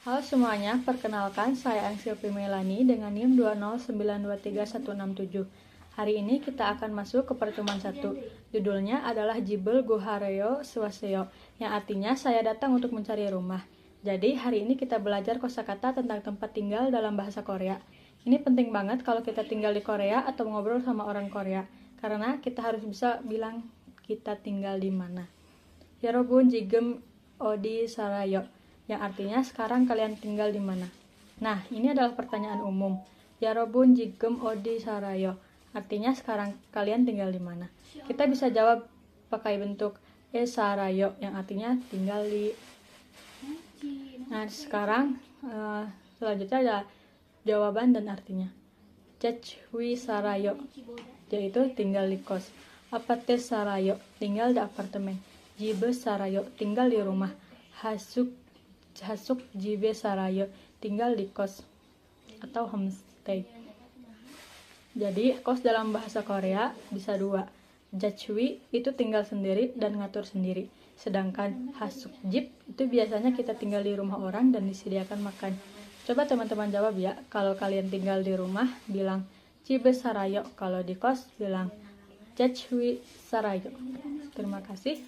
Halo semuanya, perkenalkan saya Angsilvi Melani dengan NIM 209231667. Hari ini kita akan masuk ke pertemuan 1. Judulnya adalah Jibel Gohareo Swaseo, yang artinya saya datang untuk mencari rumah. Jadi hari ini kita belajar kosakata tentang tempat tinggal dalam bahasa Korea. Ini penting banget kalau kita tinggal di Korea atau ngobrol sama orang Korea, karena kita harus bisa bilang kita tinggal di mana. Yarobun jigem odi sarayo, yang artinya sekarang kalian tinggal di mana. Nah, ini adalah pertanyaan umum. Yarobun jigem odi sarayo, artinya sekarang kalian tinggal di mana. Kita bisa jawab pakai bentuk sarayo, yang artinya tinggal di. Nah, sekarang selanjutnya ada jawaban dan artinya. Jachwi sarayo, yaitu tinggal di kos. Apate sarayo, tinggal di apartemen. Jibe sarayo, tinggal di rumah. Hasuk jibe sarayo, tinggal di kos atau homestay. Jadi kos dalam bahasa Korea bisa dua. Jachwi itu tinggal sendiri dan ngatur sendiri. Sedangkan hasuk jib itu biasanya kita tinggal di rumah orang dan disediakan makan. Coba teman-teman jawab ya, kalau kalian tinggal di rumah bilang jibe sarayo, kalau di kos bilang jachwi sarayo. Terima kasih.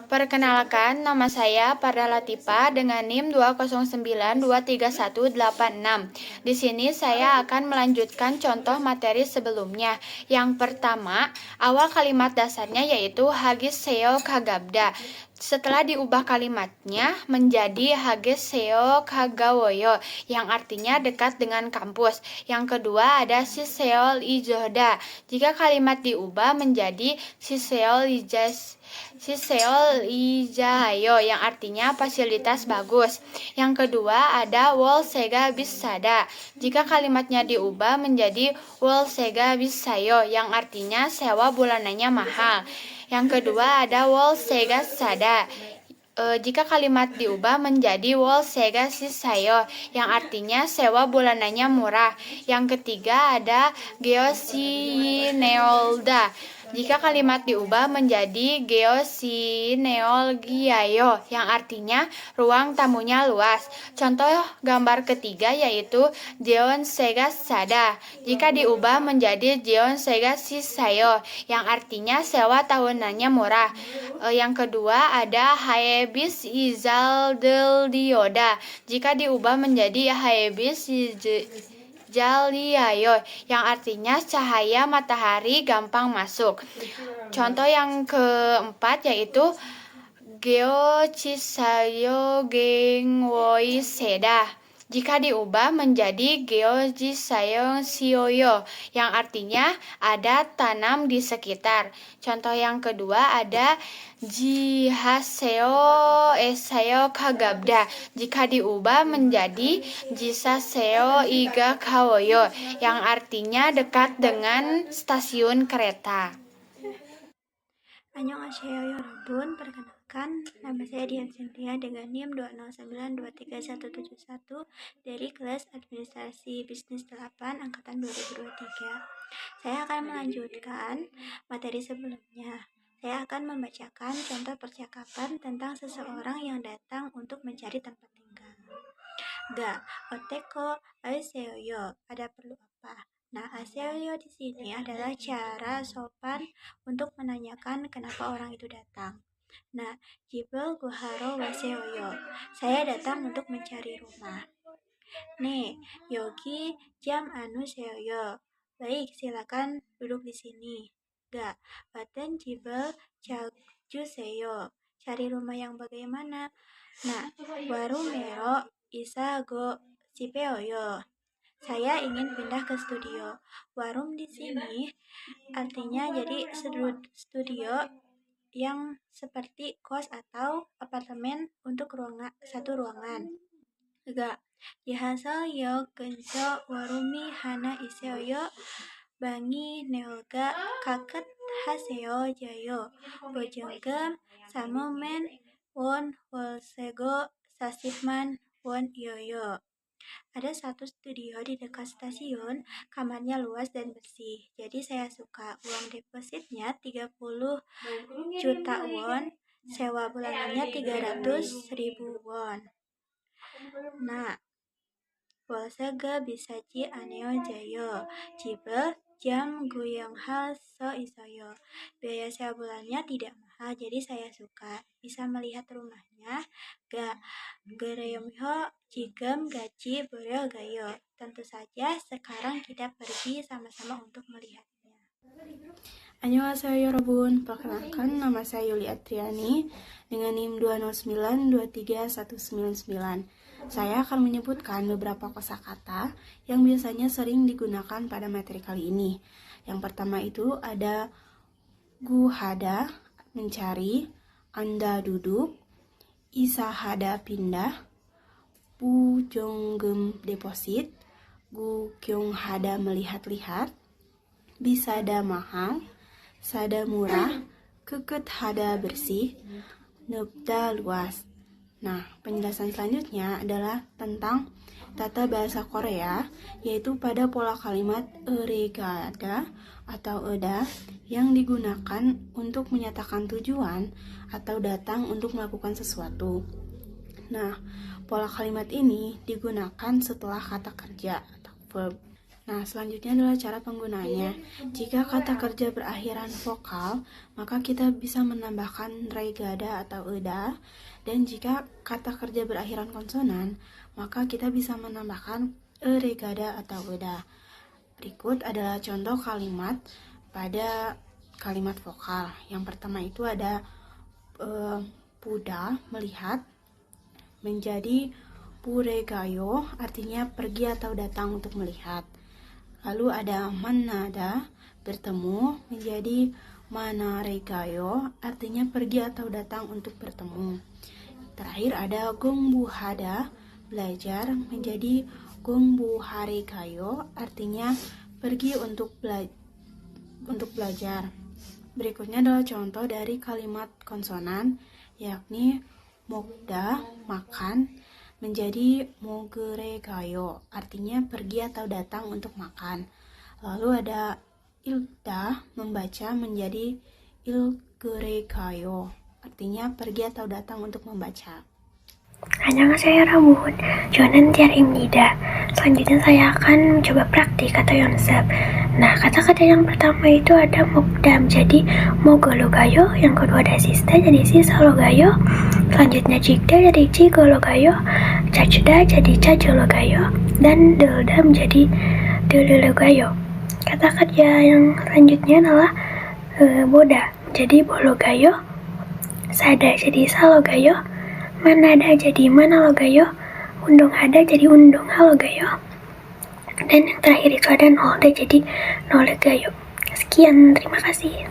Perkenalkan, nama saya Parda Latifa dengan NIM 209231186. Di sini saya akan melanjutkan contoh materi sebelumnya. Yang pertama, awal kalimat dasarnya yaitu Hagiseo Kagabda. Setelah diubah kalimatnya menjadi Hageseo Kagawoyo, yang artinya dekat dengan kampus. Yang kedua ada Siseol Ijoda. Jika kalimat diubah menjadi Siseol Ijahayo, yang artinya fasilitas bagus. Yang kedua ada Wol Sega Bisada. Jika kalimatnya diubah menjadi Wol Sega Bisayo, yang artinya sewa bulanannya mahal. Yang kedua ada Wol Sega Sada. Jika kalimat diubah menjadi Wol Sega Sisayo, yang artinya sewa bulanannya murah. Yang ketiga ada Geosineolda. Jika kalimat diubah menjadi Geosineolgiayo, yang artinya ruang tamunya luas. Contoh gambar ketiga yaitu Jeon Sega Sada. Jika diubah menjadi Jeon Sega Sisayo, yang artinya sewa tahunannya murah. Yang kedua ada Haebis Izaldel Dioda. Jika diubah menjadi Haebis Jaliayo, yang artinya cahaya matahari gampang masuk. Contoh yang keempat yaitu Geo Chisayo Gengwoi Seda. Jika diubah menjadi Geo Chisayo Sioyo, yang artinya ada tanam di sekitar. Contoh yang kedua ada Jihaseo Esayo Kagabda. Jika diubah menjadi Jisaseo Iga Kawoyo, yang artinya dekat dengan stasiun kereta. Annyeonghaseyo Yorobun, perkenalkan nama saya Dian Cynthia dengan NIM 209231171 dari kelas Administrasi Bisnis 8 Angkatan 2023. Saya akan melanjutkan materi sebelumnya. Saya akan membacakan contoh percakapan tentang seseorang yang datang untuk mencari tempat tinggal. Ga, oteko, aseyo, ada perlu apa? Nah, aseyo di sini adalah cara sopan untuk menanyakan kenapa orang itu datang. Nah, jibel guharo waseyo, saya datang untuk mencari rumah. Nih, yogi jam anu seyo. Baik, silakan duduk di sini. Ga, baten jibel chaju seyo. Cari rumah yang bagaimana? Nah, warung mero isa go cipeoyo. Saya ingin pindah ke studio. Warung di sini artinya jadi studio yang seperti kos atau apartemen untuk satu ruangan. Juga dihasal yo genso warumi hana iseoyo bangi neoga kaket haseo jayo bojenggam samomen won wolsego sasipman won yoyo. Ada satu studio di dekat stasiun, kamarnya luas dan bersih. Jadi saya suka. Uang depositnya 30 juta won, sewa bulanannya 300.000 won. Nah, Wolsega bisaji aneo jayo, jibel jam guyong hal so isoyo. Biaya sewa bulannya tidak mahal, jadi saya suka. Bisa melihat rumahnya, ga gereyomho jigem gaji boreo gayo. Tentu saja sekarang kita pergi sama-sama untuk melihatnya. Annyeonghaseyo Yorobun, perkenalkan nama saya Yuli Atriani dengan NIM 209231199. Saya akan menyebutkan beberapa kosakata yang biasanya sering digunakan pada materi kali ini. Yang pertama itu ada guhada, mencari, anda duduk, isahada pindah, bujonggem deposit, gukyonghada melihat-lihat, bisada mahal, sada murah, keket hada bersih, nebda luas. Nah, penjelasan selanjutnya adalah tentang tata bahasa Korea, yaitu pada pola kalimat eregada atau eda yang digunakan untuk menyatakan tujuan atau datang untuk melakukan sesuatu. Nah, pola kalimat ini digunakan setelah kata kerja atau verb. Nah, selanjutnya adalah cara penggunaannya. Jika kata kerja berakhiran vokal, maka kita bisa menambahkan regada atau eda. Dan jika kata kerja berakhiran konsonan, maka kita bisa menambahkan regada atau eda. Berikut adalah contoh kalimat pada kalimat vokal. Yang pertama itu ada puda, melihat, menjadi puregayo, artinya pergi atau datang untuk melihat. Lalu ada manada, bertemu, menjadi manaregayo, artinya pergi atau datang untuk bertemu. Terakhir ada gongbuhada, belajar, menjadi gongbuharegayo, artinya pergi untuk belajar. Berikutnya adalah contoh dari kalimat konsonan, yakni mogda, makan, menjadi mogeregayo, artinya pergi atau datang untuk makan. Lalu ada ilda, membaca, menjadi ilgeregayo, artinya pergi atau datang untuk membaca. Annyeonghaseyo Rabun, Jonan Tiarimnida. Selanjutnya saya akan mencoba praktik atau yonsep. Nah, kata-kata yang pertama itu ada mokdam, jadi mogologayo. Yang kedua ada sista, jadi sisalogayo. Selanjutnya jigda, jadi jigologayo. Cajda, jadi cajologayo. Dan deldam, jadi delologayo. Kata kerja yang selanjutnya adalah boda, jadi bologayo. Sada, jadi salogayo. Manada jadi manalogayo, undong ada jadi undong halogayo, dan yang terakhir itu ada nolda jadi nolegayo. Sekian, terima kasih.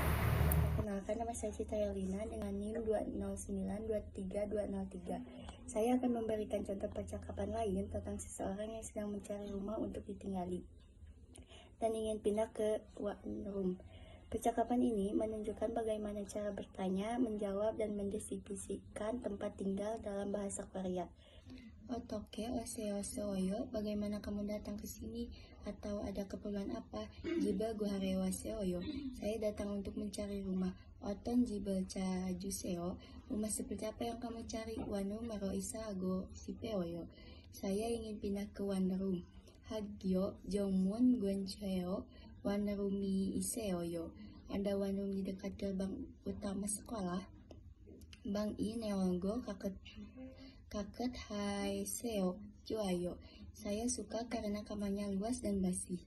Perkenalkan, nama saya Cita Yelina dengan NIM 209232203. Saya akan memberikan contoh percakapan lain tentang seseorang yang sedang mencari rumah untuk ditinggali dan ingin pindah ke one room. Percakapan ini menunjukkan bagaimana cara bertanya, menjawab, dan mendeskripsikan tempat tinggal dalam bahasa Korea. Otoke oseoseoyo, bagaimana kamu datang ke sini? Atau ada keperluan apa? Jiba guharewaseoyo, saya datang untuk mencari rumah. Oton jiba chajuseo, rumah seperti apa yang kamu cari? Wanu maro isago sipeoyo, saya ingin pindah ke one room. Hagyo jongmun guancheo, one room iseoyo, ada one room di dekat gerbang utama sekolah. Bang I neogo kaket hai seo juayo, saya suka karena kamarnya luas dan bersih.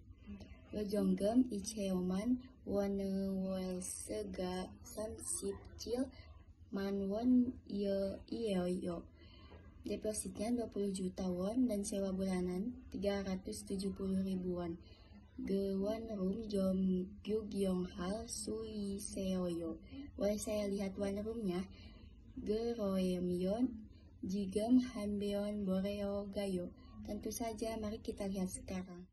Lojonggem icheoman wane welsega sansip cil manwon yo. Depositnya 20 juta won dan sewa bulanan 370 ribuan. Ge one room jom gyugyong hal sui seoyo, boleh saya lihat one roomnya? Ge roemyon jigam hanbeon boreo gayo, tentu saja, mari kita lihat sekarang.